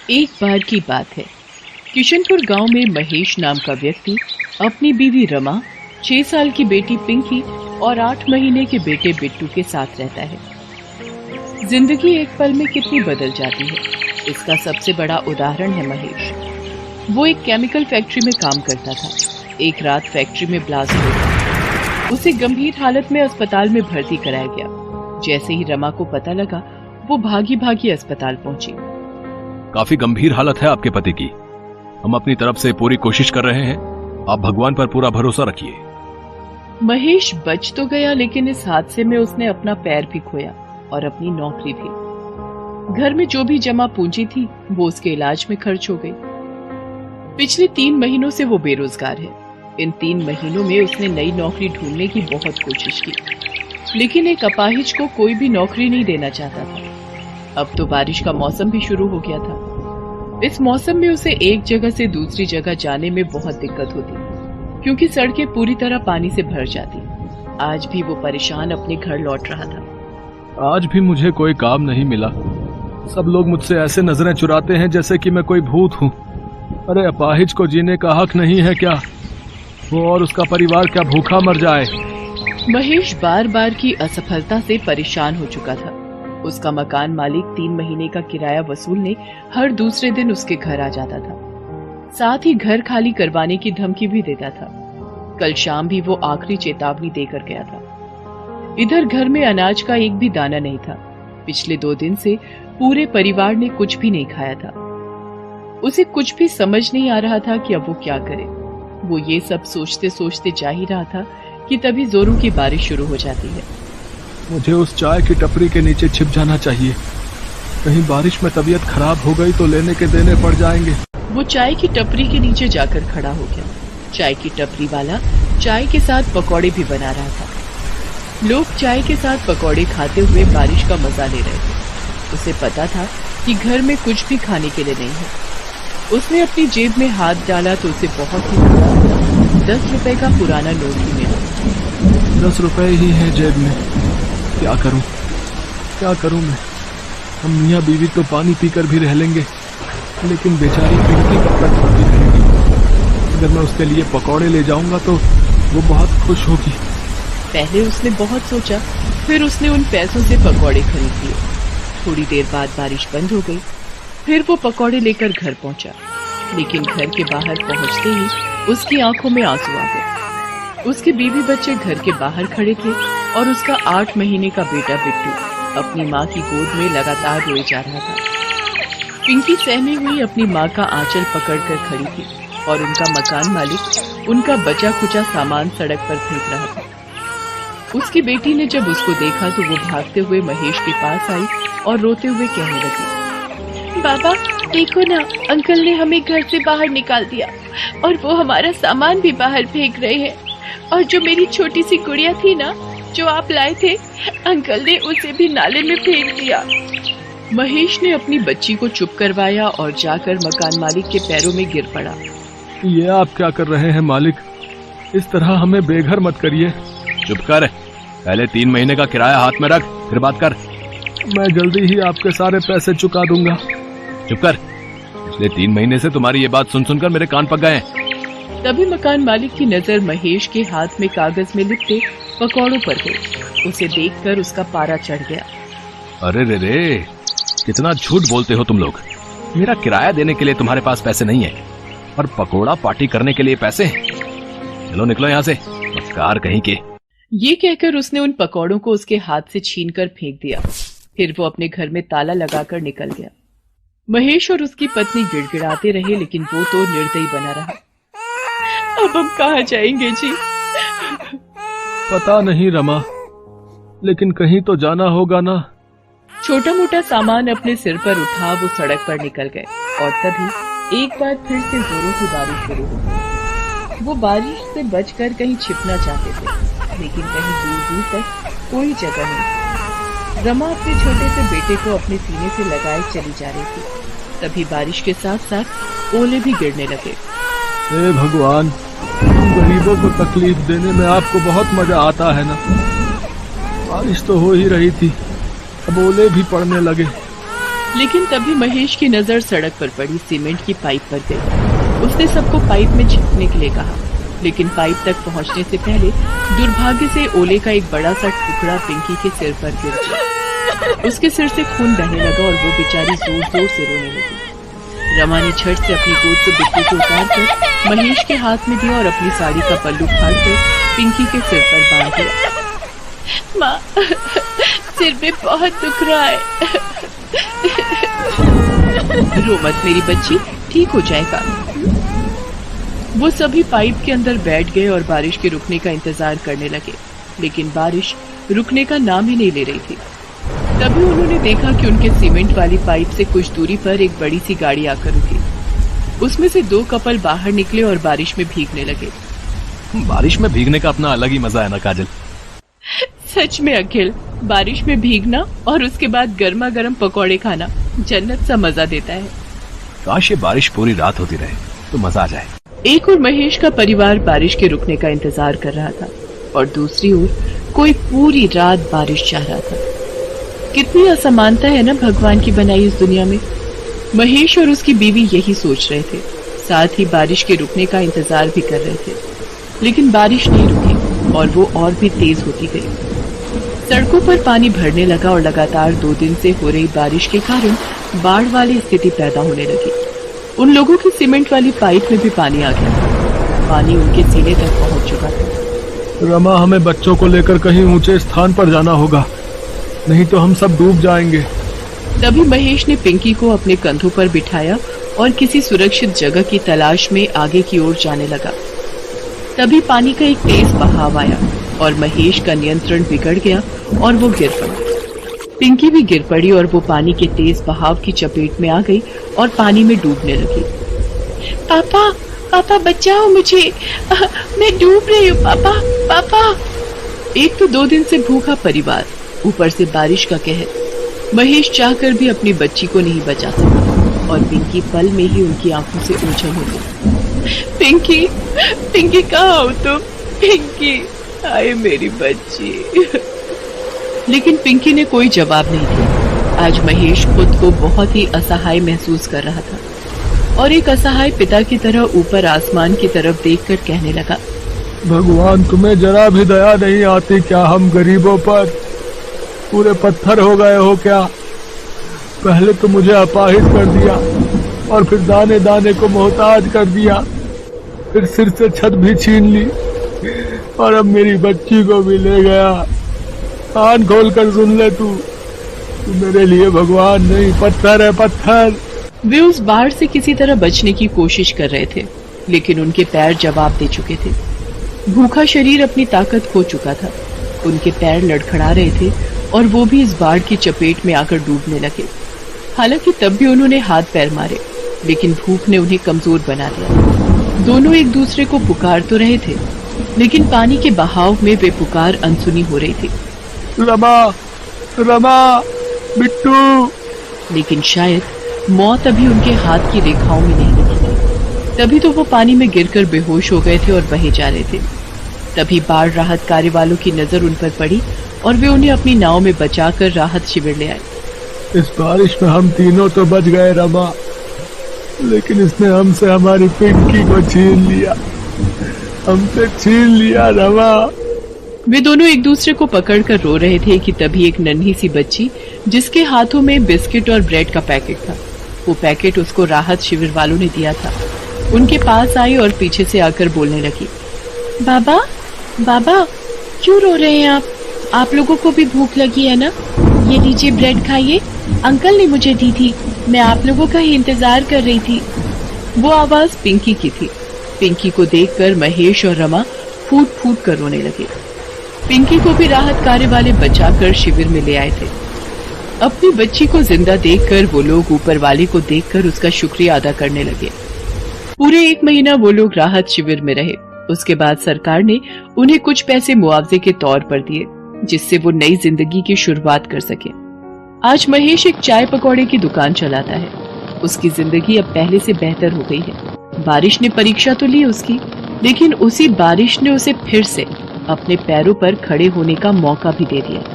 एक बार की बात है, किशनपुर गांव में महेश नाम का व्यक्ति अपनी बीवी रमा, 6 साल की बेटी पिंकी और 8 महीने के बेटे बिट्टू के साथ रहता है। जिंदगी एक पल में कितनी बदल जाती है, इसका सबसे बड़ा उदाहरण है महेश। वो एक केमिकल फैक्ट्री में काम करता था। एक रात फैक्ट्री में ब्लास्ट हो गया। उसे गंभीर हालत में अस्पताल में भर्ती कराया गया। जैसे ही रमा को पता लगा, वो भागी भागी अस्पताल पहुंची। काफी गंभीर हालत है आपके पति की। हम अपनी तरफ से पूरी कोशिश कर रहे हैं, आप भगवान पर पूरा भरोसा रखिए। महेश बच तो गया, लेकिन इस हादसे में उसने अपना पैर भी खोया और अपनी नौकरी भी। घर में जो भी जमा पूंजी थी वो उसके इलाज में खर्च हो गई। पिछले 3 महीनों से वो बेरोजगार है। इन 3 महीनों में उसने नई नौकरी ढूंढने की बहुत कोशिश की, लेकिन एक अपाहिज को कोई भी नौकरी नहीं देना चाहता था। अब तो बारिश का मौसम भी शुरू हो गया था। इस मौसम में उसे एक जगह से दूसरी जगह जाने में बहुत दिक्कत होती, क्योंकि सड़कें पूरी तरह पानी से भर जाती। आज भी वो परेशान अपने घर लौट रहा था। आज भी मुझे कोई काम नहीं मिला। सब लोग मुझसे ऐसे नजरें चुराते हैं जैसे कि मैं कोई भूत हूँ। अरे अपाहिज को जीने का हक नहीं है क्या? वो और उसका परिवार क्या भूखा मर जाए? महेश बार बार की असफलता से परेशान हो चुका था। उसका मकान मालिक 3 महीने का किराया वसूलने हर दूसरे दिन उसके घर आ जाता था। साथ ही घर खाली करवाने की धमकी भी देता था। कल शाम भी वो आखिरी चेतावनी देकर गया था। इधर घर में अनाज का एक भी दाना नहीं था। पिछले 2 दिन से पूरे परिवार ने कुछ भी नहीं खाया था। उसे कुछ भी समझ नहीं आ रहा था कि अब वो क्या करे। वो ये सब सोचते सोचते जा ही रहा था कि तभी जोरों की बारिश शुरू हो जाती है। मुझे उस चाय की टपरी के नीचे छिप जाना चाहिए। कहीं बारिश में तबीयत खराब हो गई तो लेने के देने पड़ जाएंगे। वो चाय की टपरी के नीचे जाकर खड़ा हो गया। चाय की टपरी वाला चाय के साथ पकौड़े भी बना रहा था। लोग चाय के साथ पकौड़े खाते हुए बारिश का मजा ले रहे थे। उसे पता था कि घर में कुछ भी खाने के लिए नहीं है। उसने अपनी जेब में हाथ डाला तो उसे बहुत ही बड़ा 10 रुपए का पुराना नोट ही मिला। 10 रुपए ही है जेब में। क्या करूं मैं? हम मियाँ बीवी तो पानी पीकर भी रह लेंगे, लेकिन बेचारी पिंकी कब तक भूखी रहेगी? अगर मैं उसके लिए पकौड़े ले जाऊंगा तो वो बहुत खुश होगी। पहले उसने बहुत सोचा, फिर उसने उन पैसों से पकौड़े खरीद लिए। थोड़ी देर बाद बारिश बंद हो गई। फिर वो पकौड़े लेकर घर पहुंचा, लेकिन घर के बाहर पहुंचते ही उसकी आंखों में आंसू आ गए। उसके बीवी बच्चे घर के बाहर खड़े थे और उसका 8 महीने का बेटा बिट्टू अपनी माँ की गोद में लगातार रोए जा रहा था। पिंकी सहमी हुई अपनी माँ का आंचल पकड़कर खड़ी थी और उनका मकान मालिक उनका बचा खुचा सामान सड़क पर फेंक रहा था। उसकी बेटी ने जब उसको देखा तो वो भागते हुए महेश के पास आई और रोते हुए कहने लगी, बाबा देखो ना, अंकल ने हमें घर से बाहर निकाल दिया और वो हमारा सामान भी बाहर फेंक रहे हैं। और जो मेरी छोटी सी गुड़िया थी ना, जो आप लाए थे, अंकल ने उसे भी नाले में फेंक दिया। महेश ने अपनी बच्ची को चुप करवाया और जाकर मकान मालिक के पैरों में गिर पड़ा। ये आप क्या कर रहे हैं मालिक? इस तरह हमें बेघर मत करिए। चुप कर, पहले 3 महीने का किराया हाथ में रख, फिर बात कर। मैं जल्दी ही आपके सारे पैसे चुका दूंगा। चुप कर, पिछले 3 महीने से तुम्हारी ये बात सुन सुनकर मेरे कान पक गए हैं। तभी मकान मालिक की नजर महेश के हाथ में कागज में लिपटे पकौड़ों पर गई। उसे देखकर उसका पारा चढ़ गया। अरे रे, कितना झूठ बोलते हो तुम लोग। मेरा किराया देने के लिए तुम्हारे पास पैसे नहीं है और पकोड़ा पार्टी करने के लिए पैसे। चलो निकलो यहाँ से, मक्कार कहीं के। ये कहकर उसने उन पकौड़ों को उसके हाथ से छीनकर फेंक दिया। फिर वो अपने घर में ताला लगाकर निकल गया। महेश और उसकी पत्नी गिड़गिड़ाते रहे, लेकिन वो तो निर्दयी बना रहा। अब हम कहाँ जाएंगे जी? पता नहीं रमा, लेकिन कहीं तो जाना होगा ना। छोटा मोटा सामान अपने सिर पर उठा वो सड़क पर निकल गए और तभी एक बार फिर से जोरों की बारिश शुरू हो गई। वो बारिश से बचकर कहीं छिपना चाहते थे, लेकिन कहीं दूर दूर तक कोई जगह नहीं। रमा अपने छोटे से बेटे को अपने सीने से लगाए चली जा रही थी। तभी बारिश के साथ साथ ओले भी गिरने लगे। हे भगवान, गरीबों को तकलीफ देने में आपको बहुत मजा आता है ना। बारिश तो हो ही रही थी, अब ओले भी पड़ने लगे। लेकिन तभी महेश की नजर सड़क पर पड़ी सीमेंट की पाइप पर गई। उसने सबको पाइप में छिपने के लिए कहा, लेकिन पाइप तक पहुंचने से पहले दुर्भाग्य से ओले का एक बड़ा सा टुकड़ा पिंकी के सिर पर गिर गया। उसके सिर से खून बहने लगा और वो बेचारी जोर जोर से रोने लगी। रमा ने झट से अपनी गोद से बिट्टू को उतारकर महेश के हाथ में दिया और अपनी साड़ी का पल्लू फाड़कर पिंकी के सिर पर बांध दिया। माँ, सिर में बहुत दुख रहा है। रो मत मेरी बच्ची, ठीक हो जाएगा। वो सभी पाइप के अंदर बैठ गए और बारिश के रुकने का इंतजार करने लगे, लेकिन बारिश रुकने का नाम ही नहीं ले रही थी। तभी उन्होंने देखा कि उनके सीमेंट वाली पाइप से कुछ दूरी पर एक बड़ी सी गाड़ी आकर रुकी। उसमें से 2 कपल बाहर निकले और बारिश में भीगने लगे। बारिश में भीगने का अपना अलग ही मजा है ना काजल। सच में अखिल, बारिश में भीगना और उसके बाद गर्मा गर्म पकौड़े खाना जन्नत सा मजा देता है। काश ये बारिश पूरी रात होती रहे तो मजा आ जाए। एक और महेश का परिवार बारिश के रुकने का इंतजार कर रहा था और दूसरी ओर कोई पूरी रात बारिश चाह रहा था। कितनी असमानता है ना भगवान की बनाई इस दुनिया में। महेश और उसकी बीवी यही सोच रहे थे, साथ ही बारिश के रुकने का इंतजार भी कर रहे थे, लेकिन बारिश नहीं रुकी और वो और भी तेज होती गई। सड़कों पर पानी भरने लगा और लगातार 2 दिन से हो रही बारिश के कारण बाढ़ वाली स्थिति पैदा होने लगी। उन लोगों की सीमेंट वाली पाइप में भी पानी आ गया। पानी उनके सीने तक पहुंच चुका था। रमा, हमें बच्चों को लेकर कहीं ऊंचे स्थान पर जाना होगा, नहीं तो हम सब डूब जाएंगे। तभी महेश ने पिंकी को अपने कंधों पर बिठाया और किसी सुरक्षित जगह की तलाश में आगे की ओर जाने लगा। तभी पानी का एक तेज बहाव आया और महेश का नियंत्रण बिगड़ गया और वो गिर पड़ा। पिंकी भी गिर पड़ी और वो पानी के तेज बहाव की चपेट में आ गई और पानी में डूबने लगी। पापा, पापा बचाओ मुझे, मैं डूब रही हूँ पापा, पापा। एक तो 2 दिन से भूखा परिवार, ऊपर से बारिश का कहर। महेश चाहकर भी अपनी बच्ची को नहीं बचा सका और पिंकी पल में ही उनकी आंखों से ओझल हो गई। पिंकी, पिंकी कहाँ हो तुम? पिंकी, आए मेरी बच्ची। लेकिन पिंकी ने कोई जवाब नहीं दिया। आज महेश खुद को बहुत ही असहाय महसूस कर रहा था और एक असहाय पिता की तरह ऊपर आसमान की तरफ देखकर कहने लगा, भगवान, तुम्हें जरा भी दया नहीं आती क्या हम गरीबों पर? पूरे पत्थर हो गए हो क्या? पहले तो मुझे अपाहिज कर दिया और फिर दाने दाने को मोहताज कर दिया, फिर सिर से छत भी छीन ली और अब मेरी बच्ची को भी ले गया। कान खोल कर सुन ले, तू मेरे लिए भगवान नहीं, पत्थर है पत्थर। वे उस बाढ़ से किसी तरह बचने की कोशिश कर रहे थे, लेकिन उनके पैर जवाब दे चुके थे। भूखा शरीर अपनी ताकत खो चुका था। उनके पैर लड़खड़ा रहे थे और वो भी इस बाढ़ की चपेट में आकर डूबने लगे। हालांकि तब भी उन्होंने हाथ पैर मारे, लेकिन भूख ने उन्हें कमजोर बना दिया। दोनों एक दूसरे को पुकार तो रहे थे, लेकिन पानी के बहाव में वे पुकार अनसुनी हो रही थी। रमा, रमा, बिट्टू। लेकिन शायद मौत अभी उनके हाथ की रेखाओं में नहीं दिखी थी। तभी तो वो पानी में गिरकर बेहोश हो गए थे और बहे जा रहे थे। तभी बाढ़ राहत कार्य वालों की नजर उन पर पड़ी और वे उन्हें अपनी नाव में बचाकर राहत शिविर ले आए। इस बारिश में हम तीनों तो बच गए रमा, लेकिन इसने हमसे हमारी पिंकी को छीन लिया, हमसे छीन लिया रमा। वे दोनों एक दूसरे को पकड़कर रो रहे थे कि तभी एक नन्ही सी बच्ची, जिसके हाथों में बिस्किट और ब्रेड का पैकेट था, वो पैकेट उसको राहत शिविर वालों ने दिया था, उनके पास आई और पीछे से आकर बोलने लगी, बाबा, बाबा, क्यों रो रहे हैं आप? आप लोगों को भी भूख लगी है ना? ये लीजिए ब्रेड खाइए, अंकल ने मुझे दी थी, मैं आप लोगों का ही इंतजार कर रही थी। वो आवाज पिंकी की थी। पिंकी को देखकर महेश और रमा फूट फूट कर रोने लगे। पिंकी को भी राहत कार्य वाले बचाकर शिविर में ले आए थे। अपनी बच्ची को जिंदा देखकर वो लोग ऊपर वाले को देखकर उसका शुक्रिया अदा करने लगे। पूरे 1 महीना वो लोग राहत शिविर में रहे। उसके बाद सरकार ने उन्हें कुछ पैसे मुआवजे के तौर पर दिए, जिससे वो नई जिंदगी की शुरुआत कर सके। आज महेश एक चाय पकौड़े की दुकान चलाता है। उसकी जिंदगी अब पहले से बेहतर हो गई है। बारिश ने परीक्षा तो ली उसकी, लेकिन उसी बारिश ने उसे फिर से अपने पैरों पर खड़े होने का मौका भी दे दिया।